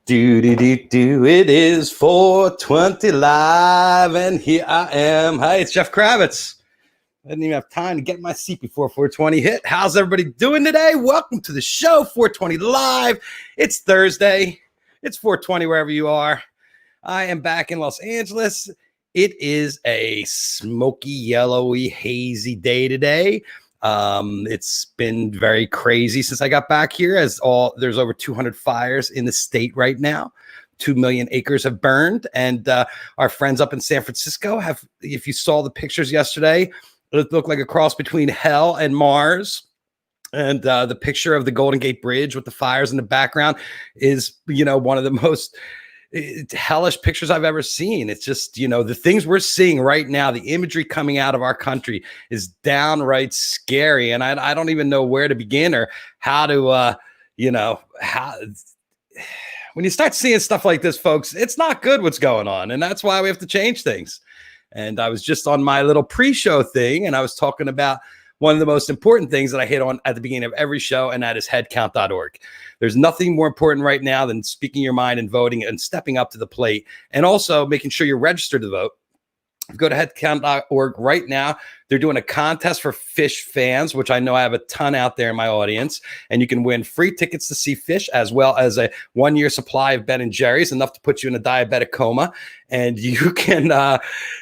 It is 420 live, and here I am. Hi, it's Jeff Kravitz. I didn't even have time to get my seat before 420 hit. How's everybody doing today? Welcome to the show, 420 live. It's Thursday. It's 420 wherever you are. I am back in Los Angeles. It is a smoky, yellowy, hazy day today. It's been very crazy since I got back here, there's over 200 fires in the state right now. 2 million acres have burned, and our friends up in San Francisco if you saw the pictures yesterday, it looked like a cross between hell and Mars. And the picture of the Golden Gate Bridge with the fires in the background is, one of the most hellish pictures I've ever seen. It's just, the things we're seeing right now, the imagery coming out of our country is downright scary. And I don't even know where to begin or how to, when you start seeing stuff like this, folks, it's not good what's going on. And that's why we have to change things. And I was just on my little pre-show thing, and I was talking about one of the most important things that I hit on at the beginning of every show, and that is headcount.org. There's nothing more important right now than speaking your mind and voting and stepping up to the plate, and also making sure you're registered to vote. Go to headcount.org right now. They're doing a contest for Fish fans, which I know I have a ton out there in my audience. And you can win free tickets to see Fish, as well as a 1-year supply of Ben & Jerry's, enough to put you in a diabetic coma. And you can,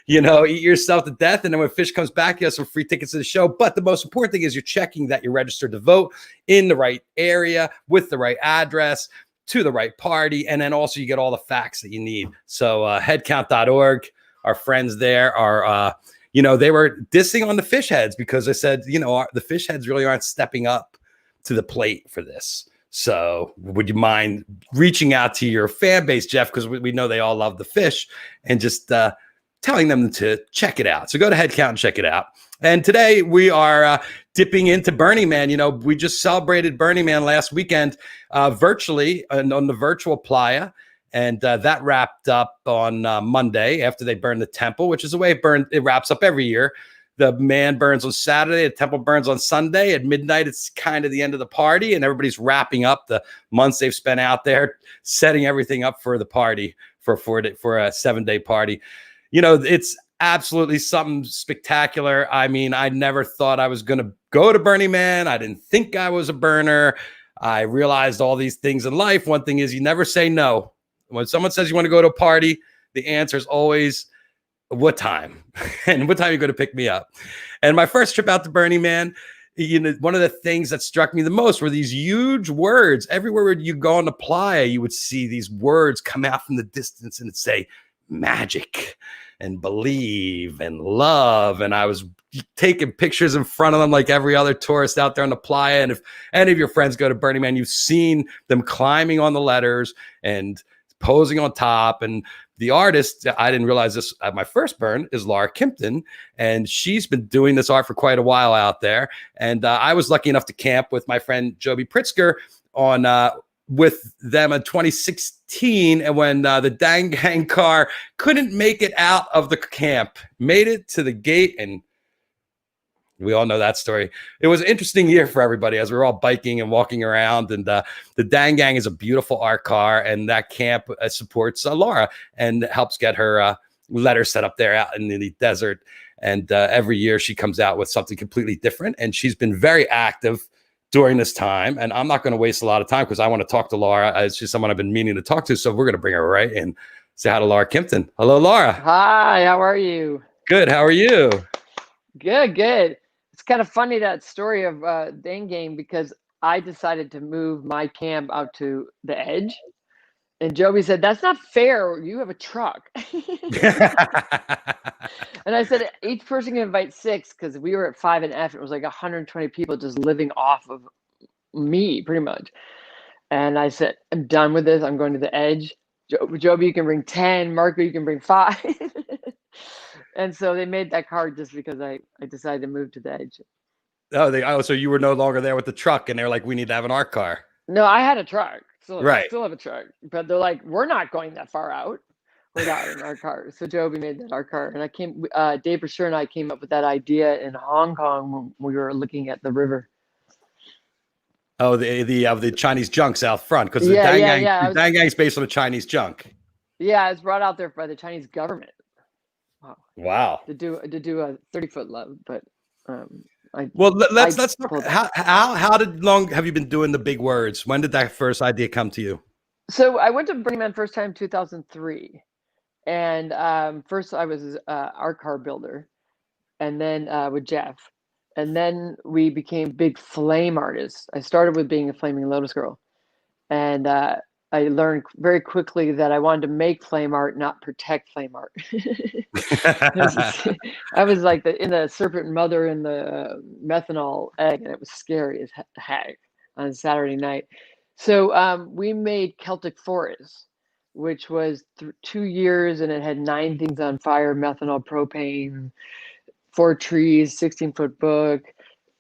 eat yourself to death. And then when Fish comes back, you have some free tickets to the show. But the most important thing is you're checking that you're registered to vote in the right area with the right address to the right party. And then also you get all the facts that you need. So headcount.org. Our friends there are, they were dissing on the fish heads because I said, the fish heads really aren't stepping up to the plate for this. So would you mind reaching out to your fan base, Jeff? Because we know they all love the fish, and just telling them to check it out. So go to Headcount and check it out. And today we are dipping into Burning Man. We just celebrated Burning Man last weekend virtually on the virtual playa. And that wrapped up on Monday after they burned the temple, which is the way it wraps up every year. The man burns on Saturday, the temple burns on Sunday. At midnight, it's kind of the end of the party, and everybody's wrapping up the months they've spent out there, setting everything up for the party for a 7-day party. It's absolutely something spectacular. I mean, I never thought I was going to go to Burning Man. I didn't think I was a burner. I realized all these things in life. One thing is you never say no. When someone says you want to go to a party, the answer is always, what time? And what time are you going to pick me up? And my first trip out to Burning Man, one of the things that struck me the most were these huge words. Everywhere you go on the playa, you would see these words come out from the distance, and it'd say magic and believe and love. And I was taking pictures in front of them like every other tourist out there on the playa. And if any of your friends go to Burning Man, you've seen them climbing on the letters and posing on top. And the artist, I didn't realize this at my first burn, is Laura Kimpton. And she's been doing this art for quite a while out there. And I was lucky enough to camp with my friend Joby Pritzker with them in 2016. And when the Dang Gang car couldn't make it out of the camp, made it to the gate, and we all know that story. It was an interesting year for everybody as we were all biking and walking around. And the Dang Gang is a beautiful art car, and that camp supports Laura and helps get her letter set up there out in the desert. And every year she comes out with something completely different. And she's been very active during this time. And I'm not going to waste a lot of time because I want to talk to Laura. She's someone I've been meaning to talk to. So we're going to bring her right in. Say hi to Laura Kimpton. Hello, Laura. Hi, how are you? Good. How are you? Good. It's kind of funny, that story of Dang Gang, because I decided to move my camp out to the edge. And Joby said, that's not fair. You have a truck. And I said, each person can invite 6, because we were at 5 and F. It was like 120 people just living off of me, pretty much. And I said, I'm done with this. I'm going to the edge. Joby, you can bring 10. Marco, you can bring 5. And so they made that card just because I decided to move to the edge. So you were no longer there with the truck, and they're like, we need to have an art car. No, I had a truck. Right. I still have a truck. But they're like, we're not going that far out. We're not in our car. So Joby made that our car. And Dave Brasher and I came up with that idea in Hong Kong when we were looking at the river. Oh, the Chinese junks out front, because Yeah, yeah, The yeah. Dang Gang's based on a Chinese junk. Yeah, I was brought out there by the Chinese government. Wow. Wow. To do a 30-foot load, but I Well, I let's talk. pulled. How did long have you been doing the big words? When did that first idea come to you? So I went to Burning Man first time 2003, and first I was art car builder, and then with Jeff, and then we became big flame artists. I started with being a flaming lotus girl, and I learned very quickly that I wanted to make flame art, not protect flame art. I was like in the serpent mother in the methanol egg, and it was scary as heck on Saturday night. So we made Celtic Forest, which was 2 years, and it had 9 things on fire: methanol, propane, 4 trees, 16-foot book,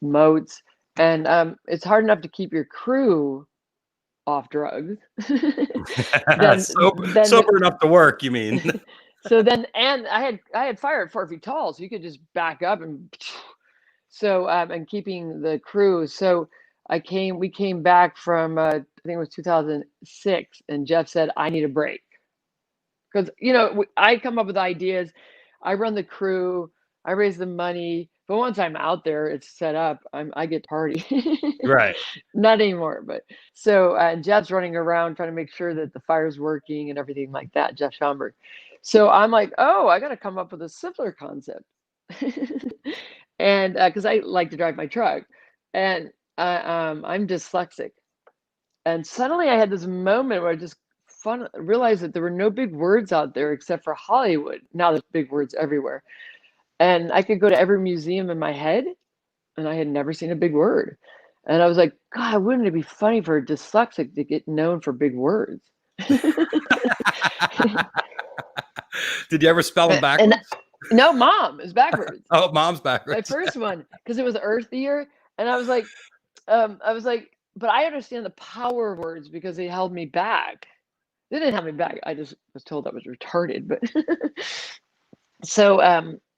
moats, and it's hard enough to keep your crew off drugs. then then Sober enough to work, you mean? so then, and I had fire at 4 feet tall, so you could just back up and so and keeping the crew. So we came back from I think it was 2006, and Jeff said I need a break because I come up with ideas, I run the crew, I raise the money, but once I'm out there, it's set up. I get to party. Right. Not anymore, but so Jeff's running around trying to make sure that the fire's working and everything like that. Jeff Schomburg. So I'm like, oh, I got to come up with a simpler concept, and because I like to drive my truck, and I'm dyslexic, and suddenly I had this moment where I just realized that there were no big words out there except for Hollywood. Now there's big words everywhere, and I could go to every museum in my head, and I had never seen a big word. And I was like, God, wouldn't it be funny for a dyslexic to get known for big words? Did you ever spell them And backwards? no, Mom is backwards. Oh, mom's My backwards. first one, because it was Earth Year, and I was like, but I understand the power of words because they held me back. They didn't hold me back. I just was told I was retarded. But so,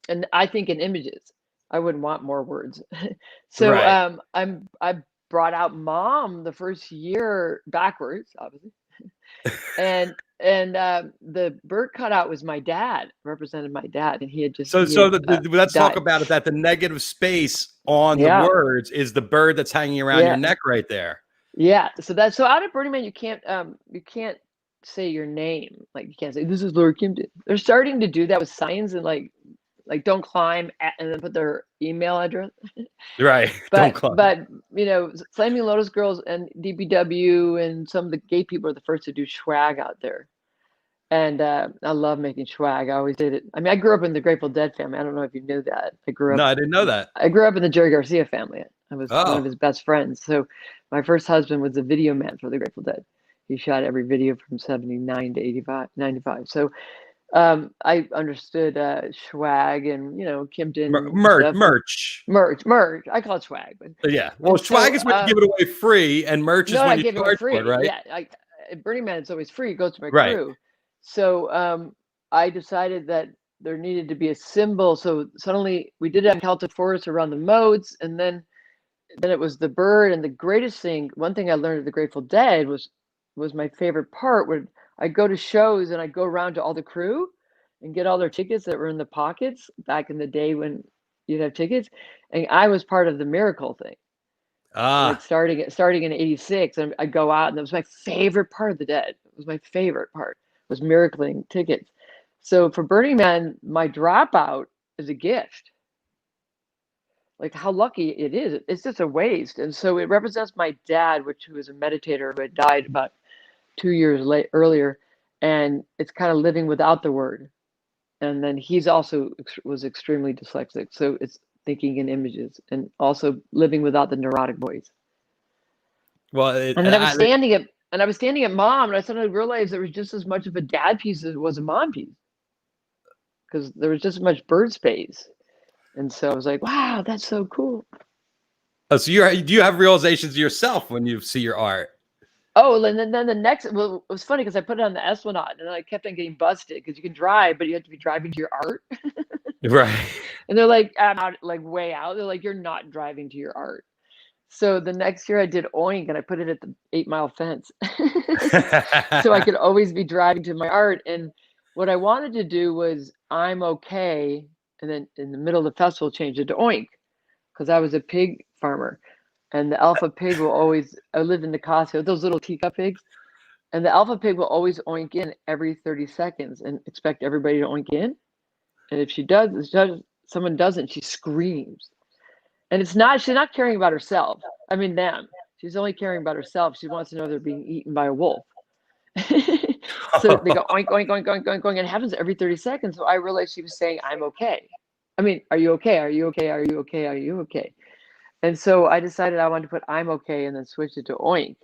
and I think in images, I wouldn't want more words. So Right. I brought out Mom the first year backwards, obviously, and the bird cutout was my dad, represented my dad, and he had Let's talk died. about it. That the negative space on the Yeah, words is the bird that's hanging around your yeah, neck right there. yeah. So out of Burning Man, you can't say your name. Like you can't say this is Laura Kimpton. They're starting to do that with signs and like don't climb and then put their email address. Right. Don't But call. but Flaming Lotus Girls and DPW and some of the gay people are the first to do swag out there. And I love making swag. I always did it. I mean, I grew up in the Grateful Dead family. I don't know if you knew that. No, I didn't know that. I grew up in the Jerry Garcia family. I was one of Oh, his best friends. So my first husband was the video man for the Grateful Dead. He shot every video from 79 to 85, 95. So I understood swag and Kimpton stuff and merch. merch. I call it swag, but Yeah. Well, and swag so is when you give it away free, and merch is no, when I you gave it away charge for it, free. right? Yeah, at Burning Man, it's always free. It goes to my Right. crew. So I decided that there needed to be a symbol. So suddenly we did it on Celtic Forest around the moats, and then it was the bird. And the greatest thing, one thing I learned at the Grateful Dead was my favorite part. When I go to shows and I go around to all the crew and get all their tickets that were in the pockets back in the day when you'd have tickets, and I was part of the miracle thing. Like Ah, starting in '86, and I go out, and that was my favorite part of the Dead. It was my favorite part was miracling tickets. So for Burning Man, my dropout is a gift. Like how lucky it is. It's just a waste. And so it represents my dad, who was a meditator who had died about 2 years earlier, and it's kind of living without the word. And then he's also was extremely dyslexic, so it's thinking in images and also living without the neurotic voice. well, And then I was standing at Mom, and I suddenly realized there was just as much of a dad piece as it was a mom piece because there was just as much bird space. And so I was like, wow, that's so cool. oh, so do you have realizations yourself when you see your art? Oh, and then the next, well, it was funny because I put it on the Esplanade, and I kept on getting busted because you can drive, but you have to be driving to your art. Right. And they're like, I'm out, like way out. They're like, you're not driving to your art. So the next year I did oink and I put it at the 8 Mile fence. So I could always be driving to my art. And what I wanted to do was I'm okay. And then in the middle of the festival, change it to oink because I was a pig farmer. And the alpha pig will always, I lived in the Costco, those little teacup pigs. And the alpha pig will always oink in every 30 seconds and expect everybody to oink in. And if someone doesn't, she screams. And she's not caring about herself. I mean, them. She's only caring about herself. She wants to know they're being eaten by a wolf. So they go oink, oink, oink, oink, oink, oink. And it happens every 30 seconds. So I realized she was saying, I'm okay. I mean, are you okay? Are you okay? Are you okay? Are you okay? And so I decided I wanted to put I'm okay and then switch it to oink.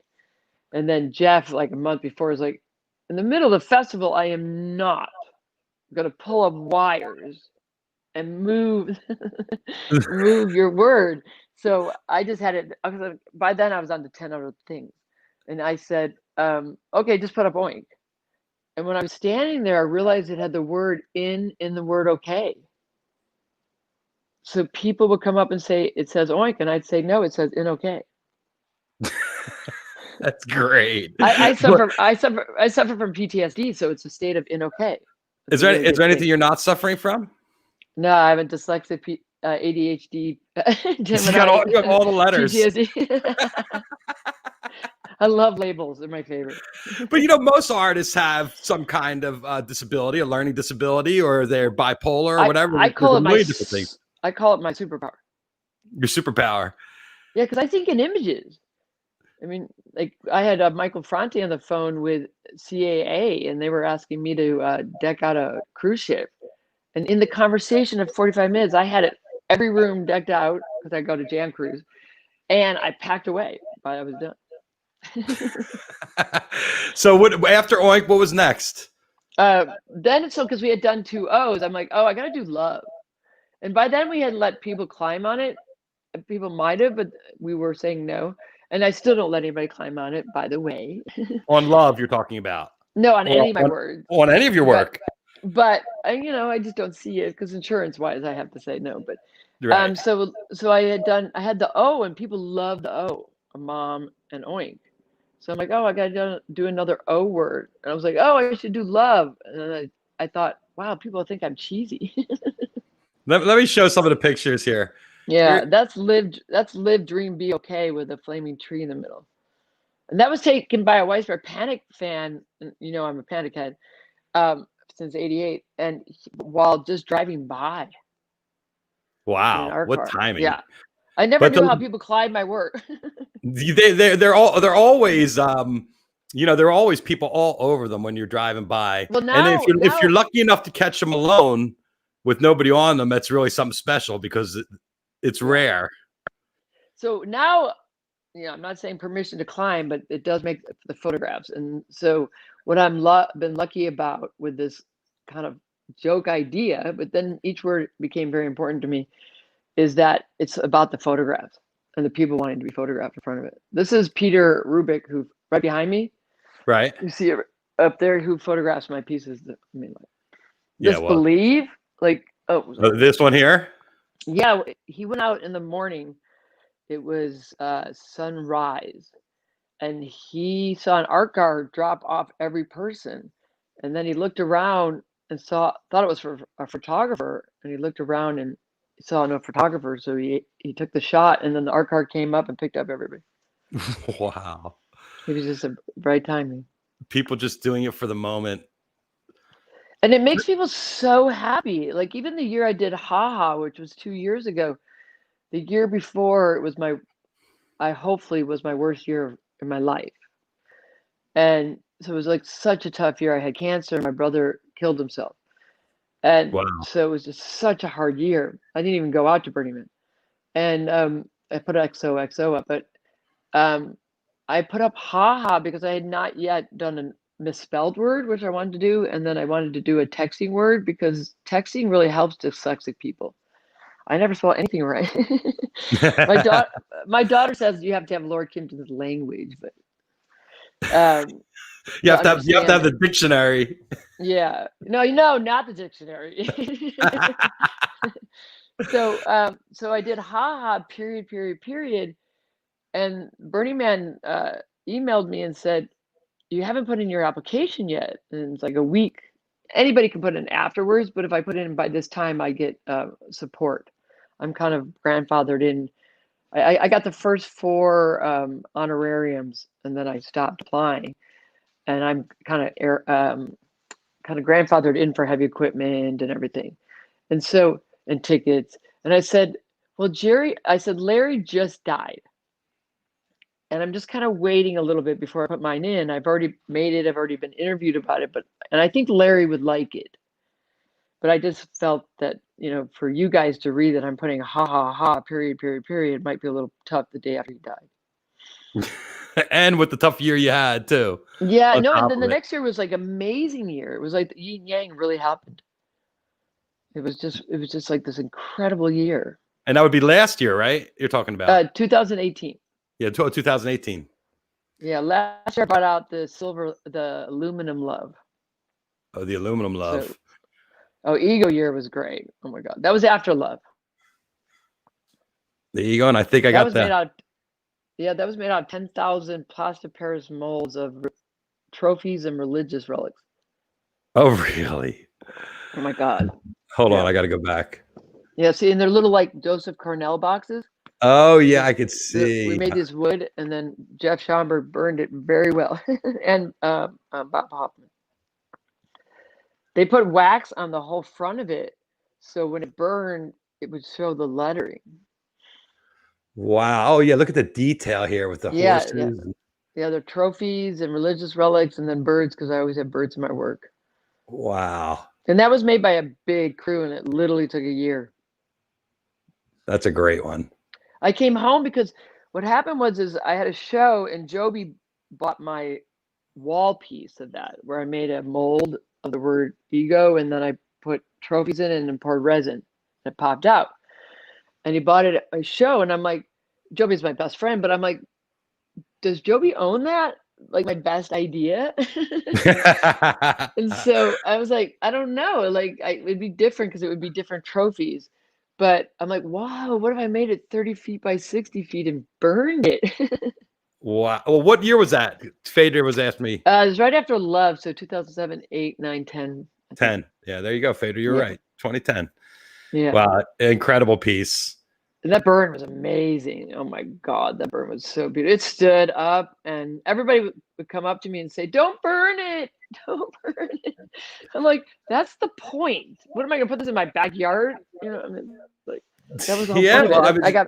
And then Jeff, like a month before, was like, in the middle of the festival, I am not going to pull up wires and move your word. So I just had it. By then I was on to 10 other things. And I said, okay, just put up oink. And when I was standing there, I realized it had the word in the word okay. So people would come up and say, it says oink. And I'd say, no, it says in okay. That's great. I suffer from PTSD. So it's a state of in okay. Is there anything you're not suffering from? No, I have a dyslexic ADHD. You got all the letters. I love labels. They're my favorite. But most artists have some kind of disability, a learning disability, or they're bipolar or whatever. I call it my superpower. Your superpower. Yeah, because I think in images. I mean, like I had Michael Franti on the phone with CAA, and they were asking me to deck out a cruise ship. And in the conversation of 45 minutes, I had every room decked out because I go to Jam Cruise, and I packed away by I was done. So after oink, what was next? Then because we had done 2 O's, I'm like, oh, I got to do love. And by then we had let people climb on it. People might have, but we were saying no. And I still don't let anybody climb on it, by the way. On love, you're talking about? No, on any of my words. On any of your work. But I just don't see it because insurance-wise, I have to say no. But right. So I had the O, and people love the O, a mom and oink. So I'm like, oh, I got to do another O word, and I was like, oh, I should do love, and then I thought, wow, people think I'm cheesy. Let me show some of the pictures here. Yeah, that's live, dream, be okay with a flaming tree in the middle, and that was taken by a widespread Panic fan. I'm a Panic head. Since '88, and while just driving by. Wow, what timing! Yeah, I never knew how people climb my work. they're always there are always people all over them when you're driving by. Well, now, and if you're lucky enough to catch them alone with nobody on them, that's really something special because it's rare. So now, I'm not saying permission to climb, but it does make the photographs, and so. What I'm been lucky about with this kind of joke idea, but then each word became very important to me, is that it's about the photographs and the people wanting to be photographed in front of it. This is Peter Rubik, who right behind me. Right. You see it up there, who photographs my pieces. Believe, like, this one here. Yeah, he went out in the morning. It was sunrise. And he saw an art guard drop off every person. And then he looked around and thought it was for a photographer. And he looked around and saw no photographer. So he took the shot, and then the art guard came up and picked up everybody. Wow. It was just a bright timing. People just doing it for the moment. And it makes people so happy. Like even the year I did Ha, which was 2 years ago, the year before it was hopefully was my worst year in my life. And so it was like such a tough year. I had cancer, and my brother killed himself. And so it was just such a hard year. I didn't even go out to Burning Man. And I put XOXO up, but I put up Ha because I had not yet done a misspelled word, which I wanted to do. And then I wanted to do a texting word because texting really helps dyslexic people. I never spell anything right. My daughter says you have to have Laura Kimpton's language, but you have to have the dictionary. Yeah, no, not the dictionary. So I did Ha period, And Burning Man emailed me and said, you haven't put in your application yet. And it's like a week. Anybody can put in afterwards, but if I put in by this time, I get support. I'm kind of grandfathered in. I got the first 4 honorariums, and then I stopped applying. And I'm kind of grandfathered in for heavy equipment and everything, and tickets. And I said, well, Larry just died, and I'm just kind of waiting a little bit before I put mine in. I've already made it. I've already been interviewed about it, and I think Larry would like it. But I just felt that, for you guys to read that I'm putting ha ha ha period might be a little tough the day after he died. And with the tough year you had too. Yeah, no, and then the next year was like amazing year. It was like the yin yang really happened. It was just like this incredible year. And that would be last year, right? You're talking about 2018. Yeah, 2018. Yeah, last year I brought out the aluminum love. Oh, the aluminum love. Ego year was great. Oh my God, that was after love. The ego, and I think I got that. That was made out of 10,000 plaster Paris molds of trophies and religious relics. Oh, really? Oh my God. Hold on, I got to go back. Yeah, see, and they're little like Joseph Cornell boxes. Oh yeah, I could see. We made this wood, and then Jeff Schomburg burned it very well, and Bob Hoffman. They put wax on the whole front of it, so when it burned, it would show the lettering. Wow! Oh yeah, look at the detail here with the horses. Yeah, they're trophies and religious relics, and then birds, because I always have birds in my work. Wow! And that was made by a big crew, and it literally took a year. That's a great one. I came home because what happened is I had a show, and Joby bought my wall piece of that, where I made a mold of the word ego, and then I put trophies in it and poured resin. It popped out. And he bought it at a show, and I'm like, Joby's my best friend, but I'm like, does Joby own that? Like my best idea? And so I was like, I don't know. Like it'd be different because it would be different trophies. But I'm like, wow, what if I made it 30 feet by 60 feet and burned it? Wow. Well, what year was that? Fader was asking me. It was right after Love. So 2007, 8, 9, 10. 10. Yeah, there you go, Fader. You're right. 2010. Yeah. Wow. Incredible piece. And that burn was amazing. Oh my God, that burn was so beautiful. It stood up, and everybody would come up to me and say, don't burn it. Don't burn it. I'm like, that's the point. What am I going to put this in my backyard? I mean, like, that was the whole point of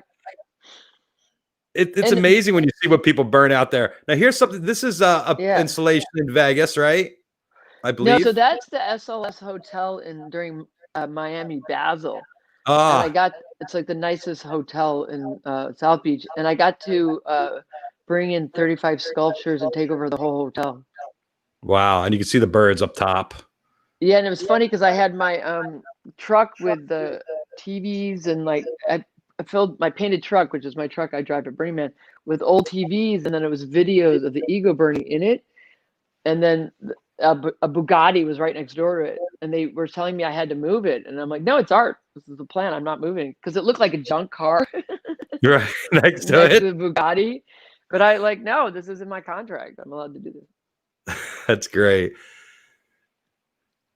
it. It's amazing when you see what people burn out there. Now, here's something. This is a installation in Vegas, right? I believe. No, so that's the SLS hotel during Miami Basel. And it's like the nicest hotel in South Beach, and I got to bring in 35 sculptures and take over the whole hotel. Wow, and you can see the birds up top. Yeah, and it was funny because I had my truck with the TVs, and like I filled my painted truck, which is my truck I drive at Burning Man, with old TVs, and then it was videos of the ego burning in it, and then a Bugatti was right next door to it, and they were telling me I had to move it, and I'm like, no, it's art. This is the plan. I'm not moving, because it looked like a junk car. You're right next to it. The Bugatti, but I like, no, this is in my contract. I'm allowed to do this. That's great.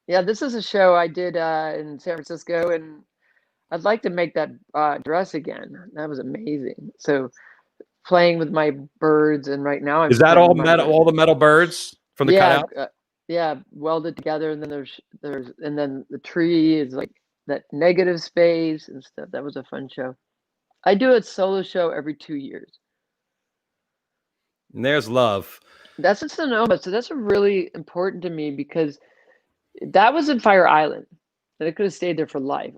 Yeah, this is a show I did in San Francisco, and I'd like to make that dress again. That was amazing. So playing with my birds, and right now is that all metal? All the metal birds from the cutout? Yeah, welded together, and then there's and then the tree is like that negative space and stuff. That was a fun show. I do a solo show every 2 years. And there's love. That's in Sonoma, so that's really important to me, because that was in Fire Island, and it could have stayed there for life.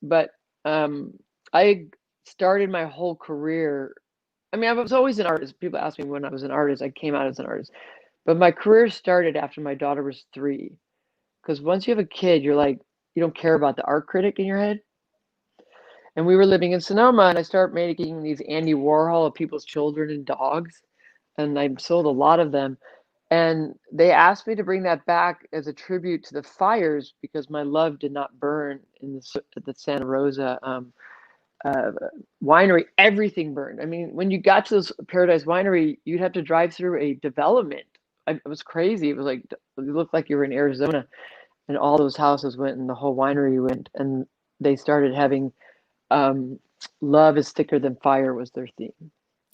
But I started my whole career. I mean, I was always an artist. People ask me when I was an artist. I came out as an artist. But my career started after my daughter was 3. Because once you have a kid, you're like, you don't care about the art critic in your head. And we were living in Sonoma, and I started making these Andy Warhol of people's children and dogs. And I sold a lot of them. And they asked me to bring that back as a tribute to the fires, because my love did not burn in the Santa Rosa winery, everything burned. I mean, when you got to this Paradise Winery, you'd have to drive through a development. It was crazy. It was like, it looked like you were in Arizona, and all those houses went and the whole winery went, and they started having Love is Thicker Than Fire was their theme.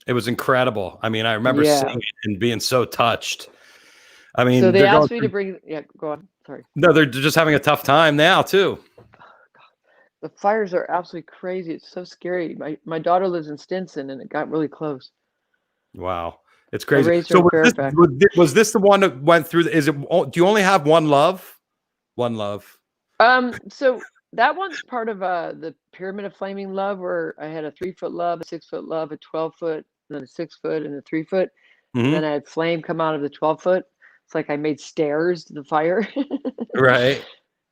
It was incredible. I mean, I remember seeing it and being so touched. I mean, so they asked me to bring, go on. Sorry. No, they're just having a tough time now too. The fires are absolutely crazy. It's so scary. My daughter lives in Stinson, and it got really close. Wow, it's crazy. I raised her So in was this the one that went through? Do you only have one love? One love. So that one's part of the Pyramid of Flaming Love, where I had a 3-foot love, a 6-foot love, a 12-foot, then a 6-foot, and a 3-foot. And then I had flame come out of the 12-foot. It's like I made stairs to the fire. Right.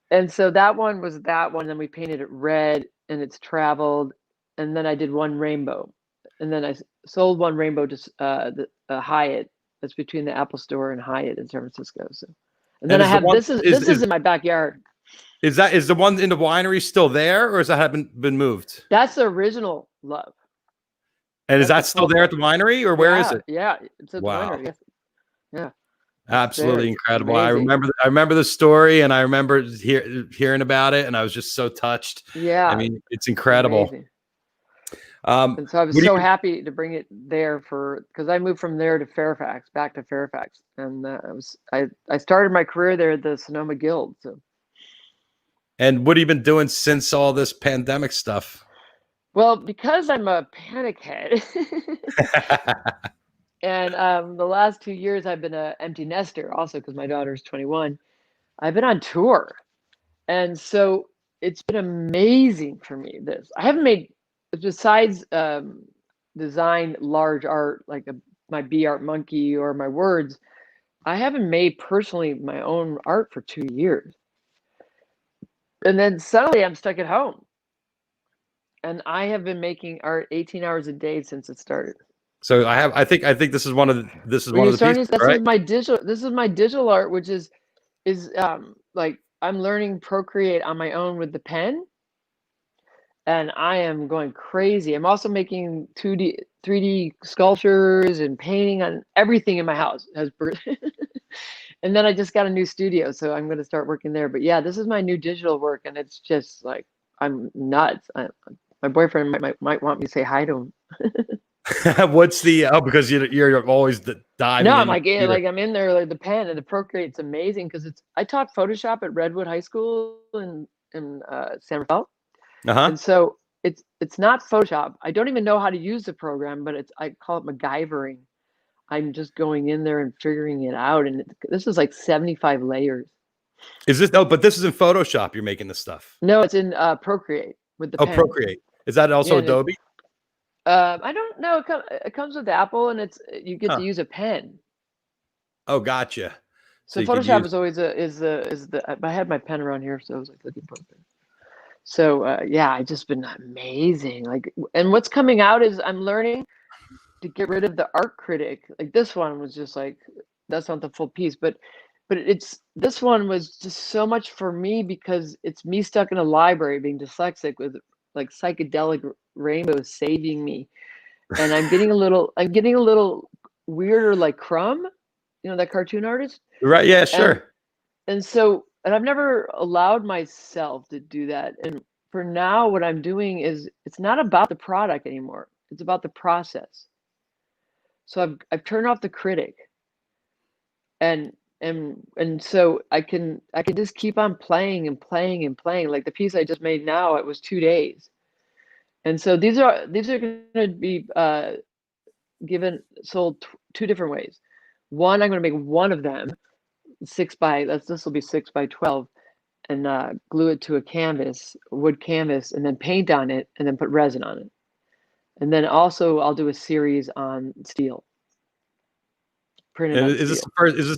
And so that one was that one. Then we painted it red, and it's traveled. And then I did one rainbow. And then I sold one rainbow to Hyatt. That's between the Apple Store and Hyatt in San Francisco. So, and then I have this is in my backyard. Is the one in the winery still there, or has that been moved? That's the original love. And is that still there at the winery, or where is it? Yeah, it's at the winery. Yes. Yeah. Absolutely incredible. I remember the story, and I remember hearing about it, and I was just so touched. Yeah. I mean, it's incredible. And so I was so happy to bring it there because I moved from there to Fairfax, back to Fairfax. And I started my career there at the Sonoma Guild. So. And what have you been doing since all this pandemic stuff? Well, because I'm a panic head. And the last 2 years I've been an empty nester also because my daughter's 21. I've been on tour. And so it's been amazing for me. I haven't made, besides design large art like my Bee Art Monkey or my words, I haven't made personally my own art for 2 years. And then suddenly I'm stuck at home. And I have been making art 18 hours a day since it started. So I think this is one of the pieces, right? This is my digital art, which is like I'm learning Procreate on my own with the pen, and I am going crazy. I'm also making 2D, 3D sculptures and painting on everything in my house. And then I just got a new studio, so I'm going to start working there. But yeah, this is my new digital work, and it's just like I'm nuts. My boyfriend might want me to say hi to him. What's because you're always diving. No, I'm like I'm in there like the pen and the Procreate's amazing because I taught Photoshop at Redwood High School in San Rafael. And so it's not Photoshop. I don't even know how to use the program, but I call it MacGyvering. I'm just going in there and figuring it out, and this is like 75 layers. Is this but this is in Photoshop? You're making this stuff? No, it's in Procreate with the pen. Procreate. Is that also Adobe? I don't know. It comes with Apple, and you get to use a pen. Oh, gotcha. So Photoshop is always I had my pen around here, so I was like looking for a pen. So yeah, I've just been amazing. Like, and what's coming out is I'm learning to get rid of the art critic. Like this one was just like that's not the full piece, but this one was just so much for me because it's me stuck in a library being dyslexic with like psychedelic rainbows saving me, and I'm getting a little weirder like Crumb, that cartoon artist, right? Yeah, sure. And so I've never allowed myself to do that, and for now what I'm doing is it's not about the product anymore, it's about the process. So I've turned off the critic, and so I can just keep on playing and playing and playing. Like the piece I just made now, it was 2 days. And so these are going to be sold 2 different ways. One, I'm going to make one of them this will be 6 by 12, and glue it to a wood canvas, and then paint on it, and then put resin on it. And then also I'll do a series on steel. Is this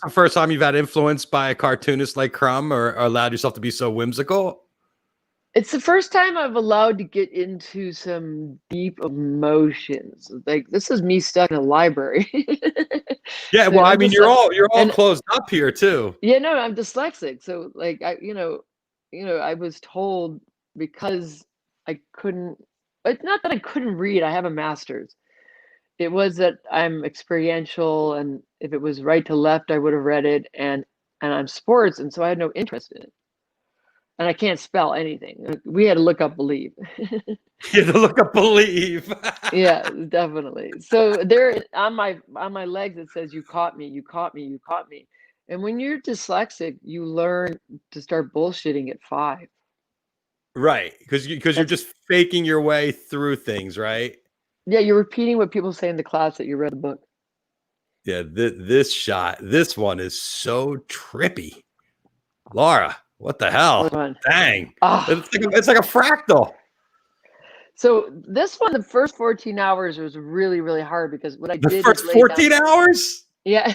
the first time you've had influence by a cartoonist like Crumb, or allowed yourself to be so whimsical? It's the first time I've allowed to get into some deep emotions. Like this is me stuck in a library. Yeah, well, I mean, you're all closed up here too. Yeah, no, I'm dyslexic, so like I was told because I couldn't. it's not that I couldn't read. I have a master's. It was that I'm experiential, and if it was right to left, I would have read it. And I'm sports, and so I had no interest in it. And I can't spell anything. We had to look up believe. You had to look up believe. Yeah, definitely. So there on my legs it says you caught me, you caught me, you caught me. And when you're dyslexic, you learn to start bullshitting at 5. Right, because you're That's just faking your way through things, right? Yeah, you're repeating what people say in the class that you read the book. Yeah, this one is so trippy. Laura, what the hell? Which one? Dang. Ah, It's like a fractal. so this one, the first 14 hours was really, really hard because what I The did is first lay down. 14 hours? Yeah.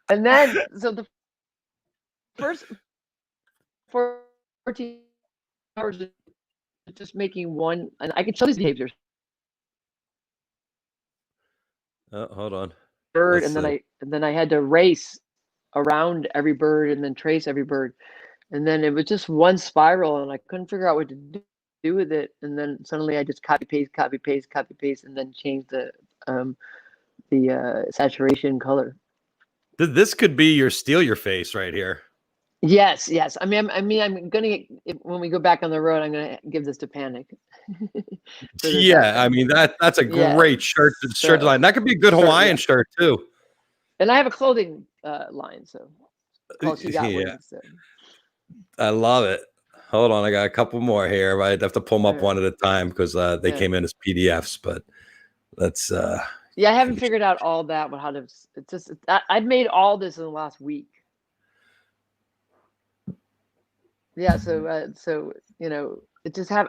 And then, so the first 14 hours was just making one, and I could show these behaviors. Oh, hold on. Bird, Let's see. and then I had to race around every bird and then trace every bird. And then it was just one spiral, and I couldn't figure out what to do with it. And then suddenly I just copy paste, copy paste, copy paste, and then change the saturation color. This could be your steal your face right here. Yes, yes. I'm gonna when we go back on the road, I'm gonna give this to Panic. Yeah, I mean that's a Yeah. great shirt So, line. That could be a good Hawaiian shirt too. and I have a clothing line, so it's called She Got Yeah. Wings. So. I love it. Hold on, I got a couple more here. I'd have to pull them up Alright. one at a time because they Yeah. came in as PDFs. But let's. Yeah, I haven't figured out all that. How to? It's just I've made all this in the last week. Yeah, so you know,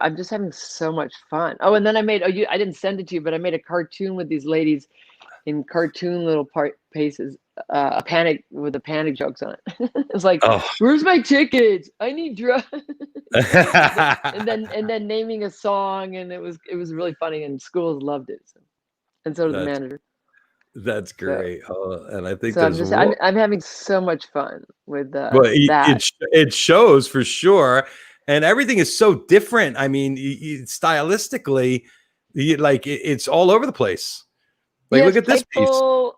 I'm just having so much fun. Oh, and then I didn't send it to you, but I made a cartoon with these ladies in cartoon little paces, a panic with the panic jokes on it. It's like, Oh. where's my tickets? I need drugs. and then naming a song, and it was really funny, and schools loved it. So. And so did the manager. That's great. And I think so there's I'm having so much fun with well, that. It shows for sure, and everything is so different. I mean, stylistically, it's all over the place. Like, look at this piece. So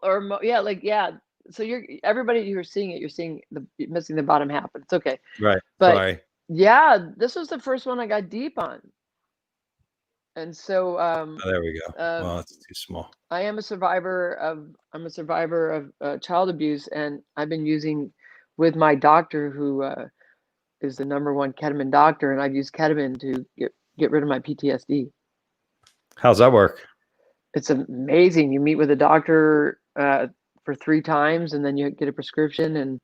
everybody you're seeing it, you're missing the bottom half, but it's okay. Right. But sorry. yeah, this was the first one I got deep on. And so there we go. Oh, it's too small. I'm a survivor of child abuse, and I've been using with my doctor, who is the #1 ketamine doctor, and I've used ketamine to get rid of my PTSD. How's that work? It's amazing. You meet with a doctor for 3 times, and then you get a prescription, and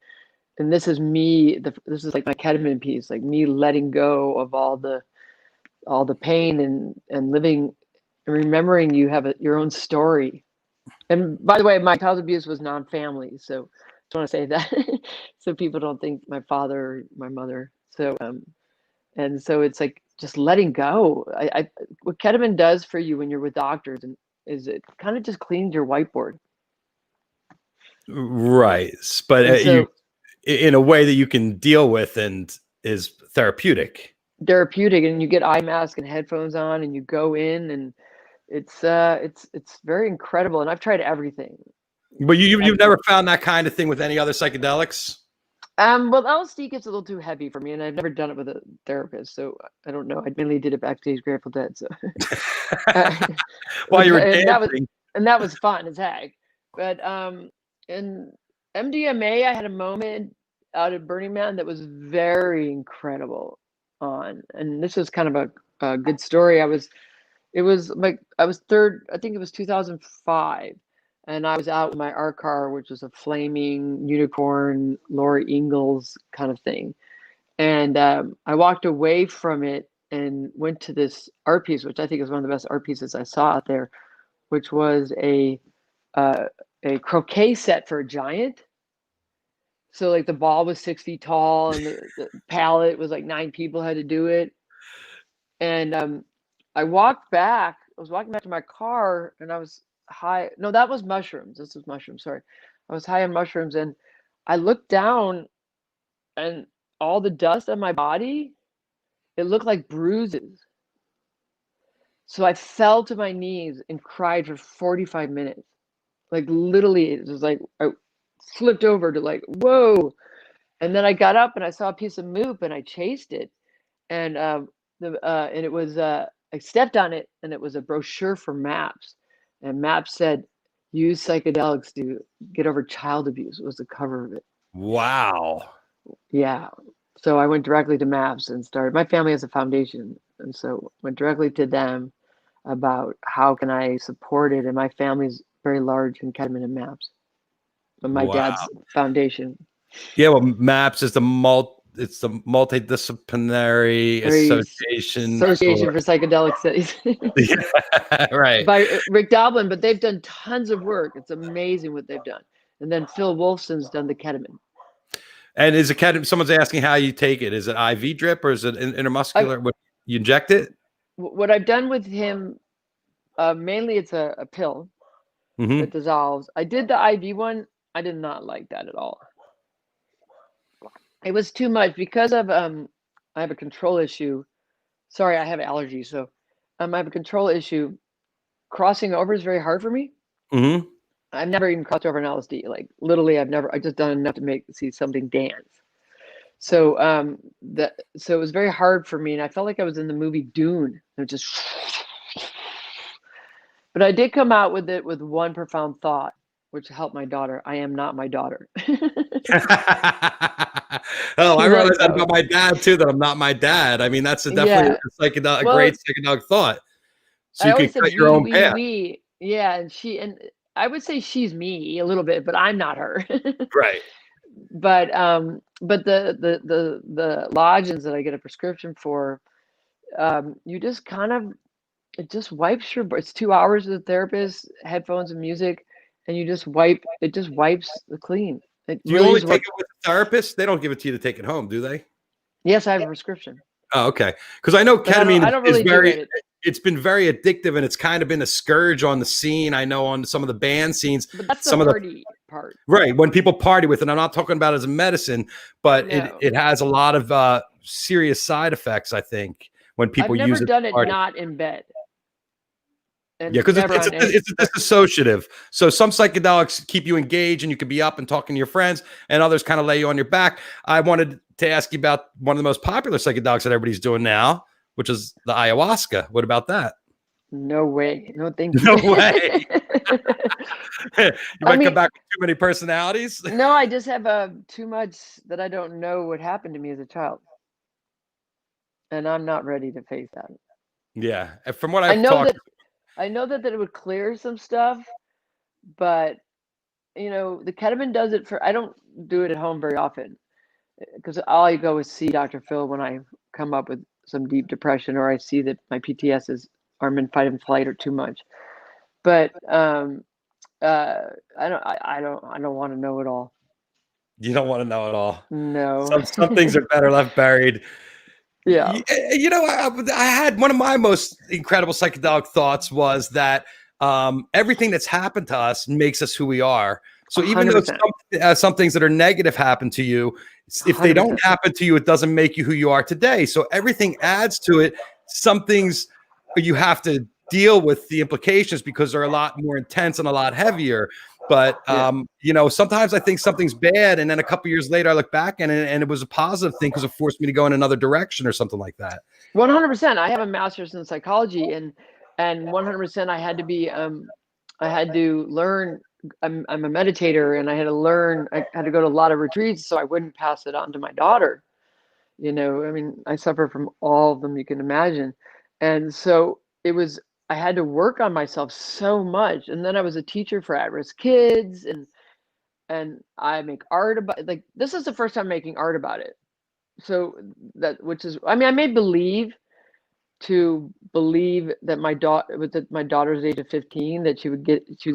this is me. This is like my ketamine piece, like me letting go of all the pain and living and remembering you have your own story. And by the way, my child abuse was non-family, so I just want to say that so people don't think my father or my mother. So and so it's like just letting go. What ketamine does for you when you're with doctors is it kind of just cleans your whiteboard. Right, but so, in a way that you can deal with and is therapeutic. And you get eye mask and headphones on, and you go in, and it's very incredible. And I've tried everything. But you've never found that kind of thing with any other psychedelics? Well, LSD gets a little too heavy for me, and I've never done it with a therapist, so I don't know. I mainly did it backstage Grateful Dead, so while you were dancing. That was fun as heck. But in MDMA, I had a moment out at Burning Man that was very incredible and this was kind of a good story. I was third, I think it was 2005, and I was out with my art car, which was a flaming unicorn, Laura Ingalls kind of thing. And I walked away from it and went to this art piece, which I think is one of the best art pieces I saw out there, which was a croquet set for a giant. So like the ball was 6 feet tall, and the palette was like 9 people had to do it. And I was walking back to my car, and I was high. No, that was mushrooms. This was mushrooms. Sorry. I was high on mushrooms, and I looked down, and all the dust on my body It looked like bruises. So I fell to my knees and cried for 45 minutes. Like literally, it was like I flipped over to like, whoa. And then I got up and I saw a piece of moop and I chased it. And and it was I stepped on it and it was a brochure for MAPS. And MAPS said, use psychedelics to get over child abuse was the cover of it. Wow. Yeah. So I went directly to MAPS and started. My family has a foundation, and so went directly to them about how can I support it. And my family's very large in ketamine and MAPS. But my Wow. dad's foundation. Yeah, well, MAPS is it's the multidisciplinary association for psychedelic studies. Yeah, right. By Rick Doblin, but they've done tons of work. It's amazing what they've done. And then Phil Wolfson's done the ketamine. And is a ketamine? Someone's asking how you take it. Is it IV drip or is it intramuscular? You inject it? What I've done with him, mainly it's a pill that dissolves. I did the IV one. I did not like that at all. It was too much because of I have a control issue. Sorry, I have allergies, so I have a control issue. Crossing over is very hard for me. I've never even crossed over an LSD. Like literally, I just done enough to see something dance. So so it was very hard for me, and I felt like I was in the movie Dune. It just, but I did come out with it with one profound thought, which helped my daughter. I am not my daughter. Oh, I realized that about my dad too. That I'm not my dad. I mean, that's definitely a great psychedelic thought. So you can cut your own path. Yeah, and I would say she's me a little bit, but I'm not her. Right. But the lodgings that I get a prescription for, you just kind of, it just wipes your. It's 2 hours with the therapist, headphones and music, and it just wipes the clean. Do you only take it with a therapist? They don't give it to you to take it home, do they? Yes, I have a prescription. Oh, okay. Because I know ketamine is very. It's been very addictive, and it's kind of been a scourge on the scene. I know on some of the band scenes. But that's the party part. Right. When people party with it, I'm not talking about it as a medicine, but it has a lot of serious side effects, I think, when people use it. I've never done it not in bed. Yeah, because it's a dissociative. So some psychedelics keep you engaged and you can be up and talking to your friends, and others kind of lay you on your back. I wanted to ask you about one of the most popular psychedelics that everybody's doing now, which is the ayahuasca. What about that? No way. No, thank you. No way. You might come back with too many personalities. No, I just have too much that I don't know what happened to me as a child. And I'm not ready to face that. Yeah. From what I've talked, I know that it would clear some stuff, but the ketamine does it I don't do it at home very often, because all I go is see Dr. Phil when I come up with some deep depression, or I see that my PTSs are in fight and flight or too much. But I don't want to know it all. You don't want to know it all. No. Some things are better left buried. Yeah. I had one of my most incredible psychedelic thoughts was that everything that's happened to us makes us who we are. So even 100%. Though some things that are negative happen to you, if 100%. They don't happen to you, it doesn't make you who you are today. So everything adds to it. Some things you have to deal with the implications because they're a lot more intense and a lot heavier. But sometimes I think something's bad, and then a couple years later I look back and it was a positive thing because it forced me to go in another direction or something like that. 100%. I have a master's in psychology, and 100% I had to be I had to learn. I'm a meditator, and I had to learn. I had to go to a lot of retreats so I wouldn't pass it on to my daughter. I mean, I suffer from all of them you can imagine, and so I had to work on myself so much. And then I was a teacher for at-risk kids, and I make art about it. Like, this is the first time making art about it. So I made believe that my daughter's age of 15, that she was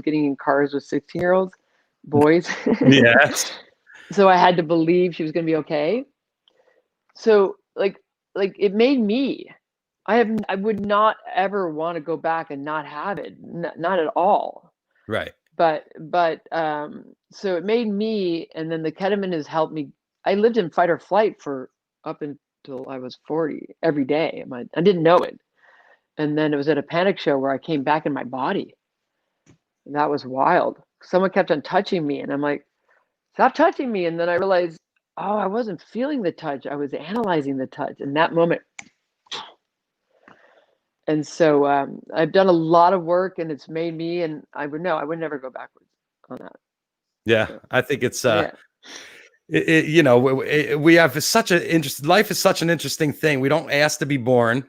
getting in cars with 16-year-olds boys. Yes. So I had to believe she was going to be okay. So like it made me. I would not ever want to go back and not have it, not at all. Right. But so it made me, and then the ketamine has helped me. I lived in fight or flight for up till I was 40 every day. I didn't know it. And then it was at a Panic show where I came back in my body. That was wild. Someone kept on touching me, and I'm like, stop touching me. And then I realized, oh, I wasn't feeling the touch. I was analyzing the touch in that moment. And so I've done a lot of work, and it's made me, and I would never go backwards on that. Yeah, So, I think it's yeah. we have such an interest. Life is such an interesting thing. We don't ask to be born.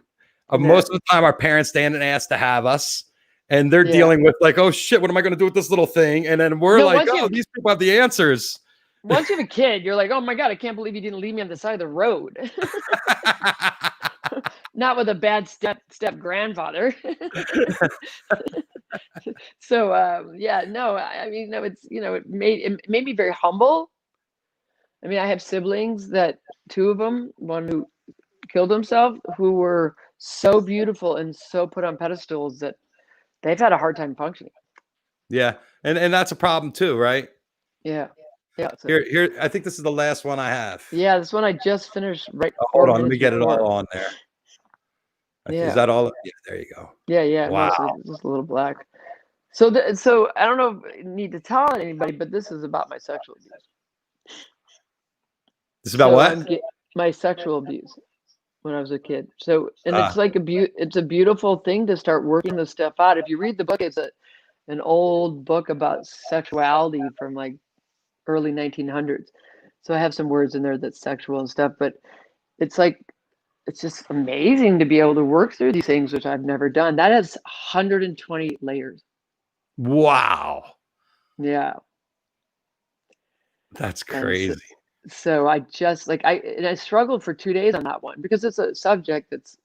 Yeah. Most of the time, our parents stand and ask to have us, and they're Yeah. dealing with like, oh shit, what am I going to do with this little thing? And then we're like, oh, these people have the answers. Once you have a kid, you're like, oh my God, I can't believe you didn't leave me on the side of the road. Not with a bad step grandfather. So yeah, no, I mean, no, it's, it made me very humble. I mean, I have siblings that, two of them, one who killed himself, who were so beautiful and so put on pedestals that they've had a hard time functioning. Yeah, and that's a problem too, right? Yeah. Yeah. So, here, I think this is the last one I have. yeah, this one I just finished right. Oh, hold on, let me get it all on there. Yeah. Is that all? Yeah, there you go. Yeah, yeah. Wow. No, it's just a little black. So I don't know if I need to tell anybody, but this is about my sexual abuse. This is about what? My sexual abuse when I was a kid. So, and it's like it's a beautiful thing to start working this stuff out. If you read the book, it's an old book about sexuality from like early 1900s. So I have some words in there that's sexual and stuff, but it's like, it's just amazing to be able to work through these things, which I've never done. That has 120 layers. Wow. Yeah. That's crazy. So I just I struggled for 2 days on that one because it's a subject that's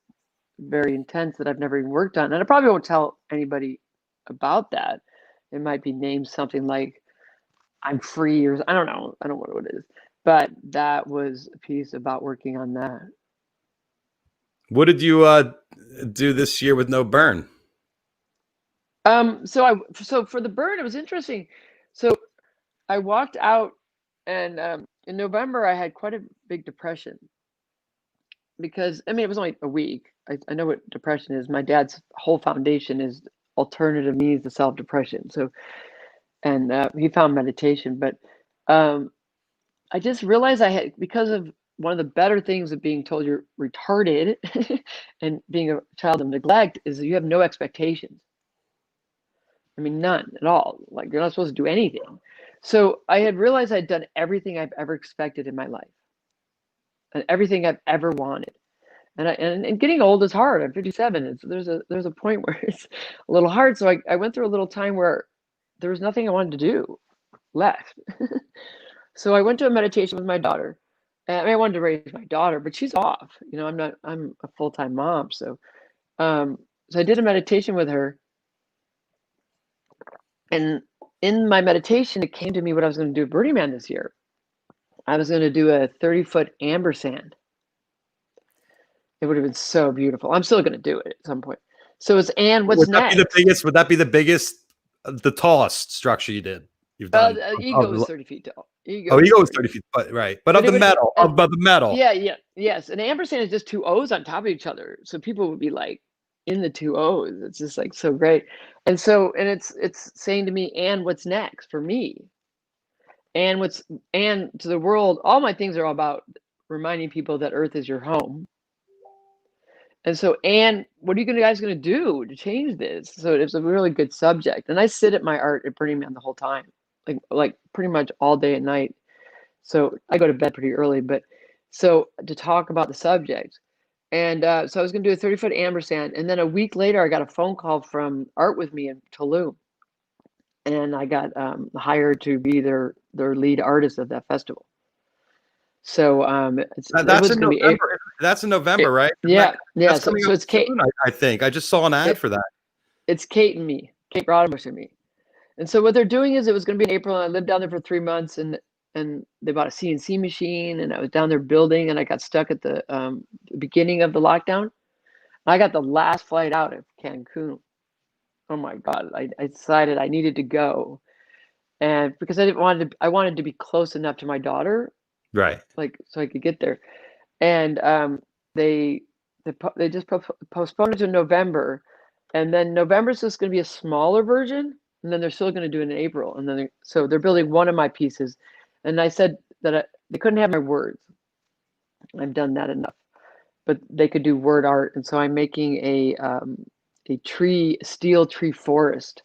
very intense that I've never even worked on. And I probably won't tell anybody about that. It might be named something like I'm free, or I don't know. I don't know what it is. But that was a piece about working on that. What did you do this year with no burn? So for the burn, it was interesting. So I walked out, and in November I had quite a big depression because, I mean, it was only a week. I know what depression is. My dad's whole foundation is alternative means to self-depression. So, and he found meditation, but I just realized I had, because of one of the better things of being told you're retarded and being a child of neglect is that you have no expectations. I mean, none at all. Like, you're not supposed to do anything. So I had realized I'd done everything I've ever expected in my life and everything I've ever wanted. And getting old is hard. I'm 57. There's a point where it's a little hard. So I went through a little time where there was nothing I wanted to do left. So I went to a meditation with my daughter. And I mean, I wanted to raise my daughter, but she's off. I'm a full-time mom. So I did a meditation with her. And in my meditation, it came to me what I was going to do at Burning Man this year. I was going to do a 30-foot ampersand. It would have been so beautiful. I'm still going to do it at some point. So it's, and what's next? Would that be the biggest, the tallest structure you did? You've done. Ego is 30 feet tall. Ego is 30 feet, but right. But of the metal, above the metal. Yeah, yeah, yes. An ampersand is just two O's on top of each other. So people would be like in the two O's. It's just like so great. And it's saying to me, and what's next for me? And to the world, all my things are all about reminding people that Earth is your home. And so, and what are you guys going to do to change this? So it's a really good subject. And I sit at my art at Burning Man the whole time, like pretty much all day and night. So I go to bed pretty early, but so to talk about the subject. And so I was going to do a 30-foot ampersand. And then a week later, I got a phone call from Art With Me in Tulum. And I got hired to be their lead artist of that festival. So that's in November. That's in November, right? Yeah, yeah. So it's Kate. I think I just saw an ad for that. It's Kate and me, Kate Broadbush and me. And so what they're doing is, it was going to be in April, and I lived down there for 3 months, and they bought a CNC machine, and I was down there building, and I got stuck at the beginning of the lockdown. I got the last flight out of Cancun. Oh my God! I decided I needed to go, and because I wanted to be close enough to my daughter. Right. Like, so I could get there. and they they just postponed it to November, and then November's just going to be a smaller version, and then they're still going to do it in April, and then so they're building one of my pieces, and I said that they couldn't have my words. I've done that enough, but they could do word art, and so I'm making a steel tree forest,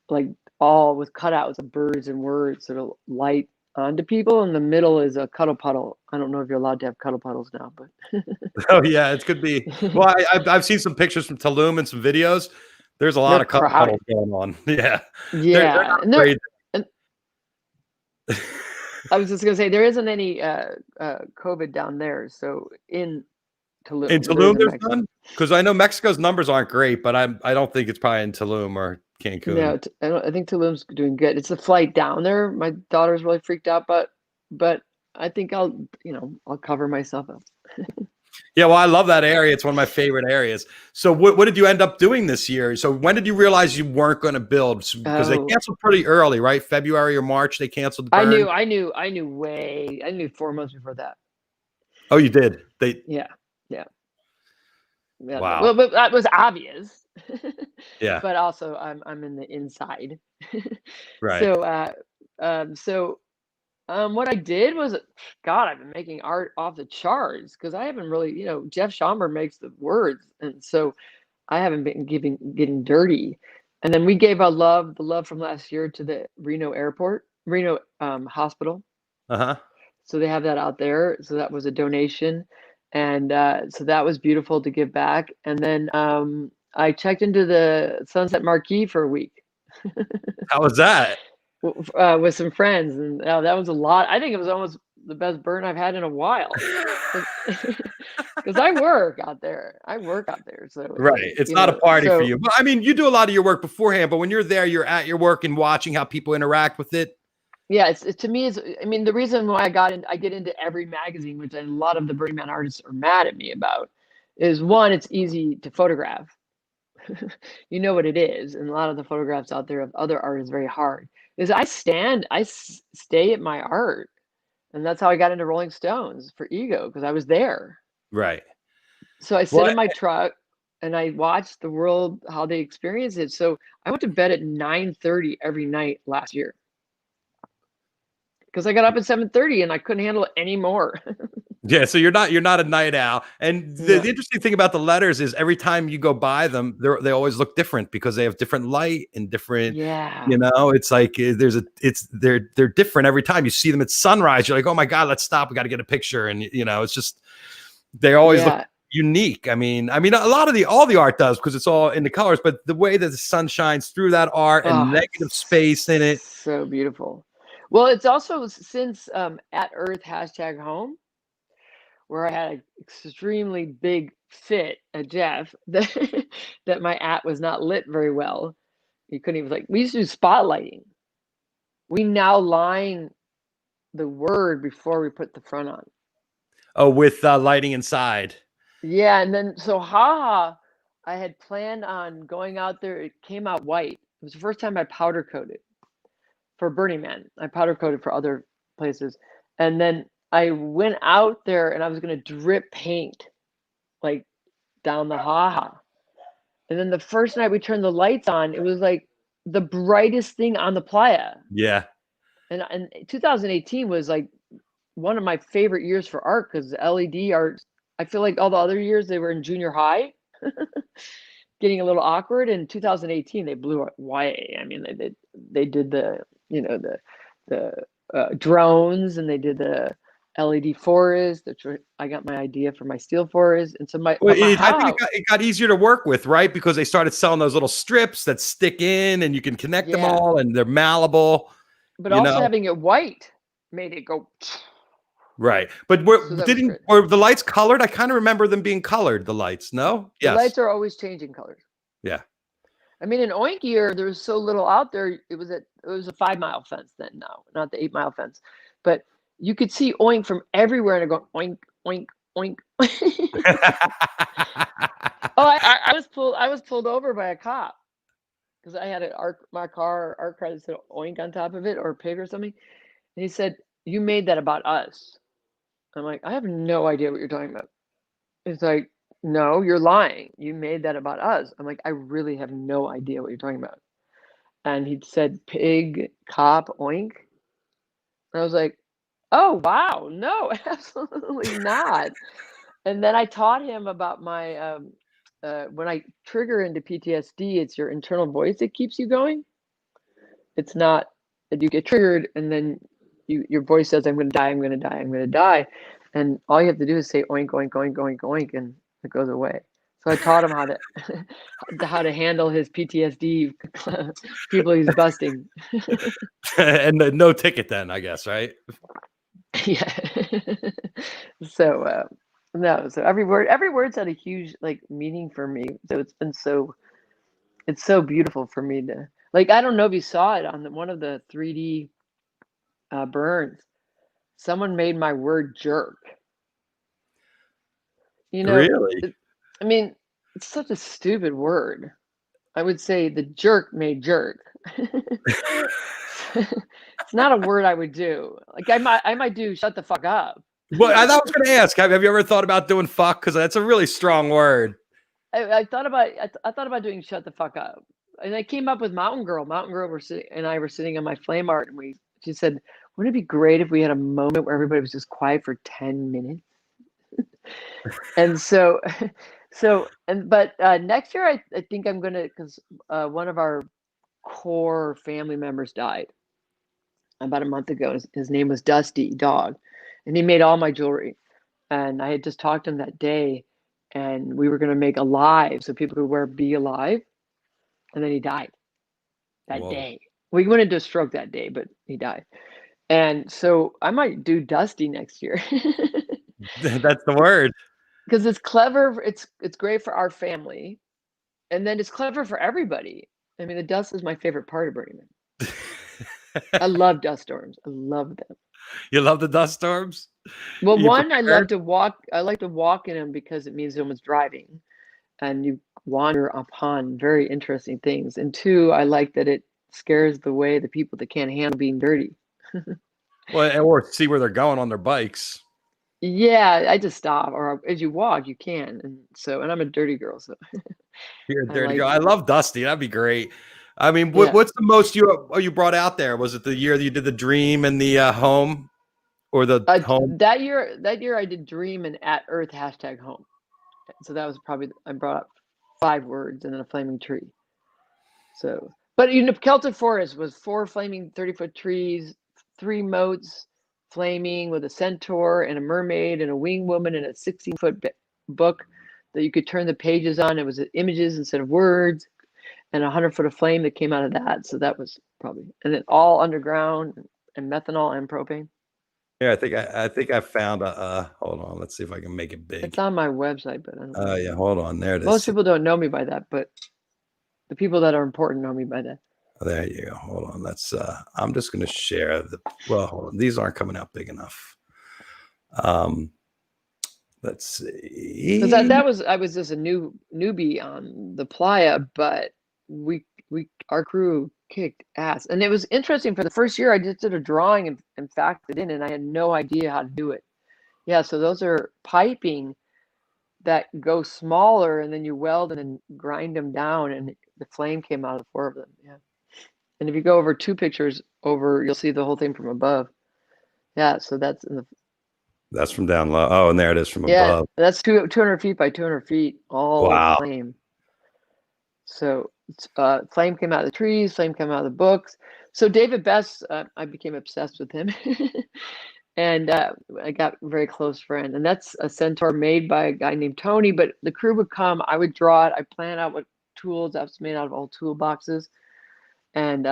like all with cutouts of birds and words that'll light onto people. In the middle is a cuddle puddle. I don't know if you're allowed to have cuddle puddles now, but Oh yeah, it could be. Well, I've seen some pictures from Tulum and some videos. There's a lot they're of cuddle crowded. puddles going on. Yeah, they're Yeah, not afraid. and I was just gonna say there isn't any COVID down there, so in In Tulum, but there is Tulum, in there's Mexico. none because I know Mexico's numbers aren't great, but I don't think it's probably in Tulum or Cancun. No, I think Tulum's doing good. It's the flight down there. My daughter's really freaked out, but I think I'll cover myself up. Yeah, well, I love that area. It's one of my favorite areas. So, what did you end up doing this year? So, when did you realize you weren't going to build? Because they Oh, canceled pretty early, right? February or March, they canceled the I burn. knew, I knew, I knew I knew 4 months before that. Oh, you did. They Yeah, yeah, yeah. wow. Well, but that was obvious. Yeah. But also, I'm in the inside. Right. So, what I did was, God, I've been making art off the charts because I haven't really, Jeff Schomburg makes the words, and so I haven't been getting dirty. And then we gave the love from last year to the Reno hospital. Uh huh. So they have that out there. So that was a donation, and so that was beautiful to give back. And then I checked into the Sunset Marquee for a week How was that? with some friends, and that was a lot. I think it was almost the best burn I've had in a while, because I work out there. So it's Right. like, It's not a party for so you. But I mean, you do a lot of your work beforehand, but when you're there, you're at your work and watching how people interact with it. yeah, to me, I mean, the reason why I get into every magazine, which a lot of the Burning Man artists are mad at me about, is one, it's easy to photograph. You know what it is, and a lot of the photographs out there of other art is very hard. Is stay at my art, and that's how I got into Rolling Stones for Ego, because I was there. Right. So I sit Well, in my truck and I watch the world how they experience it. So I went to bed at 9:30 every night last year because I got up at 7:30 and I couldn't handle it anymore. yeah, so you're not a night owl. And the No. interesting thing about the letters is every time you go by them, they always look different because they have different light and different, Yeah. it's like they're different every time you see them at sunrise. You're like, oh my God, let's stop. We got to get a picture. And it's just they always look Yeah. unique. I mean, a lot of all the art does because it's all in the colors, but the way that the sun shines through that art and Oh, negative space in it. so beautiful. Well, it's also since at Earth #home, where I had an extremely big fit at Jeff that that my at was not lit very well. You couldn't even we used to do spotlighting. We now line the word before we put the front on. Oh, with lighting inside. Yeah, and then so haha, I had planned on going out there. It came out white. It was the first time I powder coated for Burning Man. I powder coated for other places. And then I went out there and I was gonna drip paint like down the haha. And then the first night we turned the lights on, it was like the brightest thing on the playa. Yeah. And 2018 was like one of my favorite years for art because LED art, I feel like all the other years they were in junior high, getting a little awkward. In 2018, they blew it away. I mean, they did the drones, and they did the LED forest. I got my idea for my steel forest, and so Well, my I think house. it got easier to work with, right? Because they started selling those little strips that stick in, and you can connect them Yeah, all, and they're malleable. but You also know, having it white made it go. right? But So that was good. were the lights colored? I kind of remember them being colored. The lights, no? The Yes. lights are always changing colors. Yeah. I mean, in Oink year, there was so little out there. It was a 5 mile fence then, now, not the 8 mile fence, but you could see Oink from everywhere, and it go oink, oink, oink. Oh, I was pulled over by a cop because I had my car art card that said Oink on top of it, or pig or something, and he said, "You made that about us." I'm like, I have no idea what you're talking about. It's like, no, you're lying. You made that about us. I'm like, I really have no idea what you're talking about. And he said, pig, cop, oink. And I was like, oh, wow. No, absolutely not. And then I taught him about my, when I trigger into PTSD, it's your internal voice that keeps you going. It's not that you get triggered and then your voice says, I'm going to die, I'm going to die, I'm going to die. And all you have to do is say oink, oink, oink, oink, oink, and it goes away. So I taught him how to how to handle his PTSD people he's busting. And no ticket then, I guess, right? Yeah. So no, so every word's had a huge like meaning for me. So it's so beautiful for me to like. I don't know if you saw it on one of the 3D burns. Someone made my word jerk. You know, Really? I mean, it's such a stupid word. I would say the jerk made jerk. It's not a word I would do. Like I might do shut the fuck up. Well, I was going to ask, have you ever thought about doing fuck? Because that's a really strong word. I thought about doing shut the fuck up, and I came up with Mountain Girl. Mountain Girl and I were sitting on my flame art, and she said, "Wouldn't it be great if we had a moment where everybody was just quiet for 10 minutes?" And so, but next year I think I'm gonna because one of our core family members died about a month ago. His name was Dusty Dog, and he made all my jewelry. And I had just talked to him that day, and we were going to make Alive so people could wear Be Alive. And then he died that Whoa. day. We went into a stroke that day, but he died. And so I might do Dusty next year. That's the word. Because it's clever. It's great for our family. And then it's clever for everybody. I mean, the dust is my favorite part of Burning Man. I love dust storms. I love them. You love the dust storms? Well, You one, I prepared? love to walk. I like to walk in them because it means someone's driving, and you wander upon very interesting things. And two, I like that it scares away the people that can't handle being dirty. Well, or see where they're going on their bikes. Yeah, I just stop, or as you walk, you can. And I'm a dirty girl, so You're a I dirty like. girl. I love Dusty. That'd be great. I mean, Yeah, what's the most you brought out there? Was it the year that you did the dream and the home, or the home? that year I did Dream and at Earth #home. So that was probably I brought up 5 words and then a flaming tree. So, but Celtic Forest was 4 flaming 30-foot trees, 3 moats, flaming with a centaur and a mermaid and a winged woman and a 16-foot book that you could turn the pages on. It was images instead of words, and 100 foot of flame that came out of that. So that was probably, and then all underground and methanol and propane. Yeah, I think I found a. Hold on, let's see if I can make it big. It's on my website, but I don't know. Yeah, hold on. There it is. Most people don't know me by that, but the people that are important know me by that. There you go. Hold on. Let's. I'm just going to share the. Well, hold on. These aren't coming out big enough. Let's see. Because I was just a newbie on the playa, but our crew kicked ass, and it was interesting. For the first year, I just did a drawing and faxed it in, and I had no idea how to do it. Yeah, so those are piping that go smaller, and then you weld and then grind them down, and the flame came out of the 4 of them. Yeah, and if you go over 2 pictures over, you'll see the whole thing from above. Yeah, so that's in the. That's from down low. Oh, and there it is from Yeah, above. that's 200 feet by 200 feet, all Wow. flame. So flame came out of the trees, flame came out of the books. So David Best, I became obsessed with him. And I got a very close friend. And that's a centaur made by a guy named Tony. But the crew would come, I would draw it. I plan out what tools. That was made out of old toolboxes. And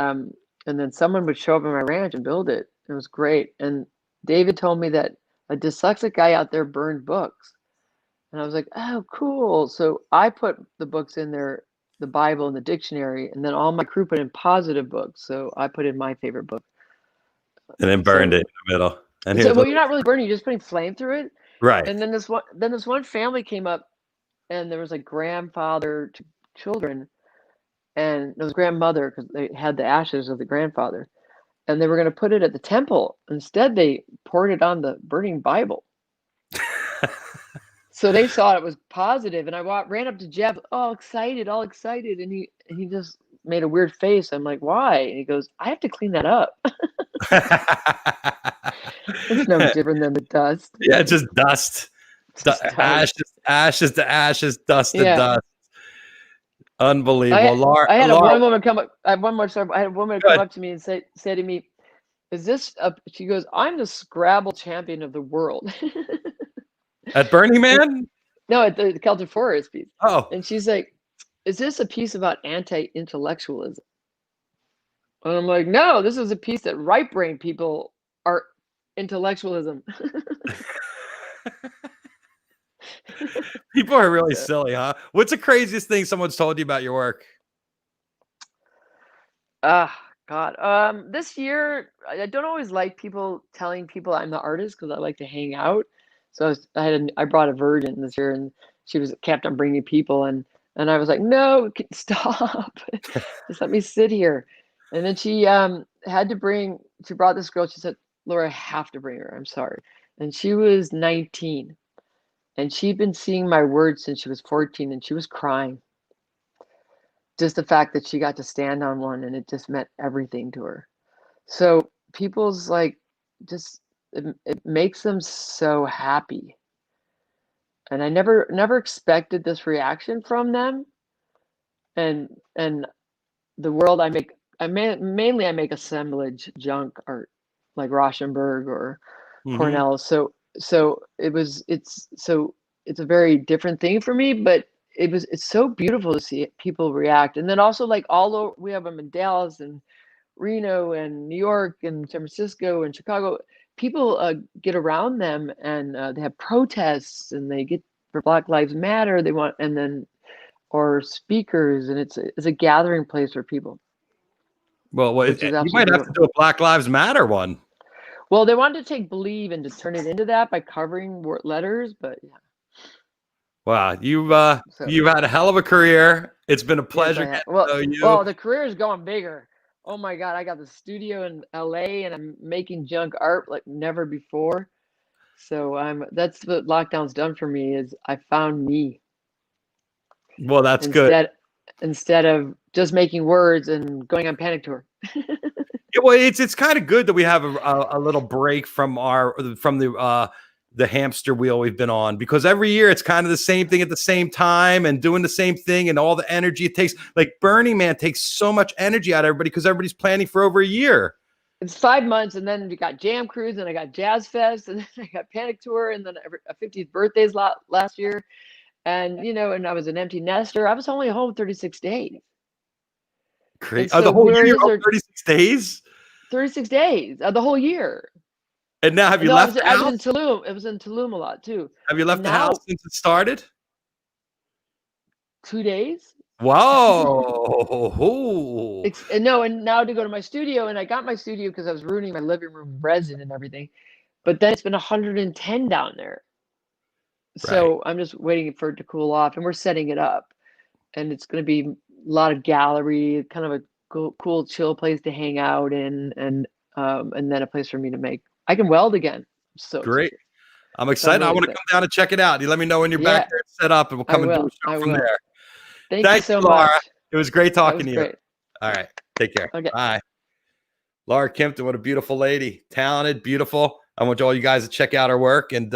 then someone would show up in my ranch and build it. It was great. And David told me that a dyslexic guy out there burned books. And I was like, oh, cool. So I put the books in there, the Bible and the dictionary, and then all my crew put in positive books. So I put in my favorite book. And then burned it in the middle. And Well, you're not really burning, you're just putting flame through it. Right. And then this one family came up, and there was a grandfather to children, and there was grandmother because they had the ashes of the grandfather, and they were going to put it at the temple. Instead, they poured it on the burning Bible. So they saw it was positive, and I ran up to Jeff, all excited, and he just made a weird face. I'm like, why? And he goes, I have to clean that up. It's no different than the dust. Yeah, just dust. Just dust. Ashes to ashes, dust to Yeah. dust. Unbelievable. Laura, I had Laura, one woman come up. I have one more story. I had a woman Good. come up to me and say to me, "Is this a?" She goes, "I'm the Scrabble champion of the world." At Burning Man? No, at the Celtic Forest piece. Oh. And she's like, "Is this a piece about anti-intellectualism?" And I'm like, "No, this is a piece that right brain people are intellectualism." People are really silly, huh? What's the craziest thing someone's told you about your work? God. This year, I don't always like people telling people I'm the artist because I like to hang out. So I brought a virgin this year, and she kept on bringing people, and I was like, no, stop, just let me sit here. And then she brought this girl. She said, Laura, I have to bring her. I'm sorry. And she was 19, and she'd been seeing my work since she was 14, and she was crying. Just the fact that she got to stand on one, and it just meant everything to her. So people's like, just it makes them so happy. And I never expected this reaction from them. And the world mainly I make assemblage junk art like Rauschenberg or Cornell. So it's a very different thing for me, but it's so beautiful to see people react. And then also like we have them in Dallas and Reno and New York and San Francisco and Chicago. People get around them, and they have protests, and they get for Black Lives Matter. They want, and then or speakers, and it's a gathering place for people. Well, you might have to do a Black Lives Matter one. Well, they wanted to take Believe and to turn it into that by covering letters, but yeah. Wow, you've had a hell of a career. It's been a pleasure getting to know you. Well, the career is going bigger. Oh my God, I got the studio in LA, and I'm making junk art like never before. So that's what lockdown's done for me, is I found me. Well, that's good. Instead of just making words and going on panic tour. Yeah, well, it's kind of good that we have a little break from the hamster wheel we've been on, because every year it's kind of the same thing at the same time and doing the same thing, and all the energy it takes. Like Burning Man takes so much energy out of everybody because everybody's planning for over a year. It's 5 months, and then we got Jam Cruise, and I got Jazz Fest, and then I got Panic Tour, and then a 50th birthday's last year. And and I was an empty nester. I was only home 36 days. Crazy. So the whole year, 36 days? 36 days of the whole year. And now have you left the house? I was in Tulum. It was in Tulum a lot too. Have you left the house since it started? 2 days. Whoa. No, and now to go to my studio, and I got my studio because I was ruining my living room resin and everything. But then it's been 110 down there. So I'm just waiting for it to cool off, and we're setting it up. And it's going to be a lot of gallery, kind of a cool chill place to hang out in, and then a place for me to make. I can weld again. So great. I'm excited. I want to come down and check it out. You let me know when you're back there set up, and we'll come and do a show from there. Thank you so Laura. much. It was great talking to you. Great. All right. Take care. Okay. Bye. Laura Kimpton, what a beautiful lady. Talented, beautiful. I want all you guys to check out her work and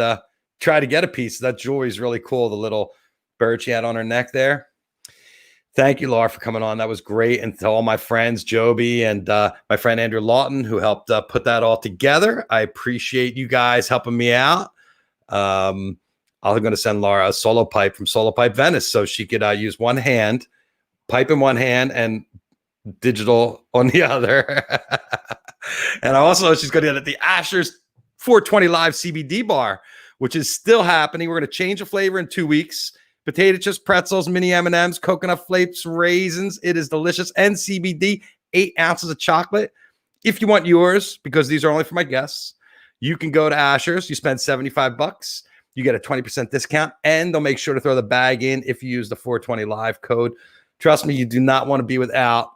try to get a piece. That jewelry is really cool. The little bird she had on her neck there. Thank you, Laura, for coming on. That was great. And to all my friends, Joby and my friend Andrew Lawton, who helped put that all together. I appreciate you guys helping me out. I'm going to send Laura a solo pipe from Solo Pipe Venice so she could use one hand, pipe in one hand, and digital on the other. And also, she's going to get at the Asher's 420 Live CBD bar, which is still happening. We're going to change the flavor in 2 weeks. Potato chips, pretzels, mini M&Ms, coconut flakes, raisins. It is delicious. And CBD, 8 ounces of chocolate. If you want yours, because these are only for my guests, you can go to Asher's. You spend $75. You get a 20% discount, and they'll make sure to throw the bag in if you use the 420 Live code. Trust me, you do not want to be without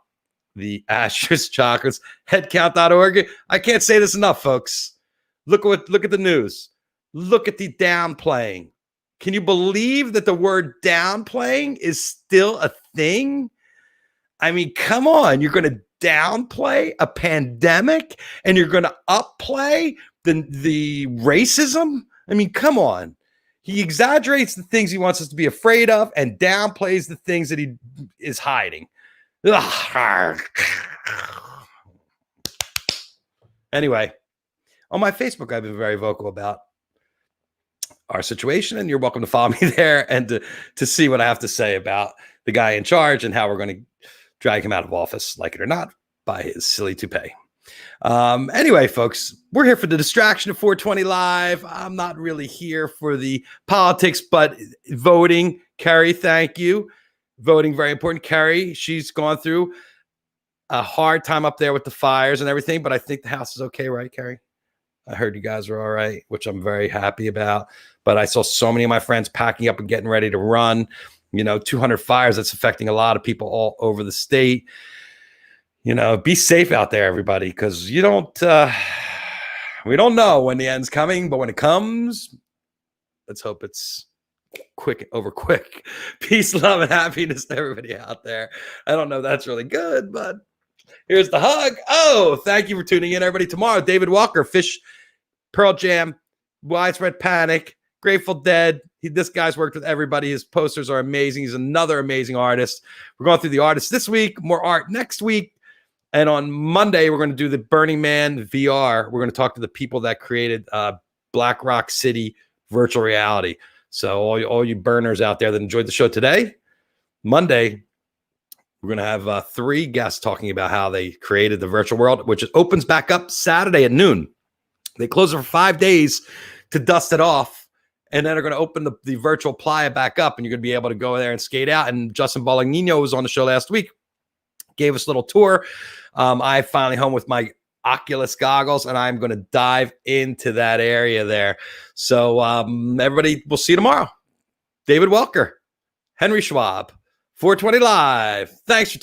the Asher's chocolates. Headcount.org. I can't say this enough, folks. Look at the news. Look at the downplaying. Can you believe that the word downplaying is still a thing? I mean, come on. You're going to downplay a pandemic and you're going to upplay the racism? I mean, come on. He exaggerates the things he wants us to be afraid of and downplays the things that he is hiding. Anyway, on my Facebook, I've been very vocal about our situation, and you're welcome to follow me there and to see what I have to say about the guy in charge and how we're going to drag him out of office, like it or not, by his silly toupee. Anyway, folks, we're here for the distraction of 420 Live. I'm not really here for the politics, but voting. Kerry, thank you. Voting, very important. Kerry, she's gone through a hard time up there with the fires and everything, but I think the house is okay, right, Kerry? I heard you guys are all right, which I'm very happy about. But I saw so many of my friends packing up and getting ready to run. 200 fires, that's affecting a lot of people all over the state. Be safe out there, everybody, because we don't know when the end's coming, but when it comes, let's hope it's quick. Peace, love, and happiness to everybody out there. I don't know if that's really good, but here's the hug. Oh, thank you for tuning in, everybody. Tomorrow, David Walker, Fish, Pearl Jam, Widespread Panic, Grateful Dead. This guy's worked with everybody. His posters are amazing. He's another amazing artist. We're going through the artists this week, more art next week. And on Monday, we're going to do the Burning Man VR. We're going to talk to the people that created Black Rock City virtual reality. So all you burners out there that enjoyed the show today, Monday, we're going to have 3 guests talking about how they created the virtual world, which opens back up Saturday at noon. They close it for 5 days to dust it off. And then they're going to open the virtual playa back up, and you're going to be able to go there and skate out. And Justin Bolognino was on the show last week, gave us a little tour. I'm finally home with my Oculus goggles, and I'm going to dive into that area there. So everybody, we'll see you tomorrow. David Welker, Henry Schwab, 420 Live. Thanks for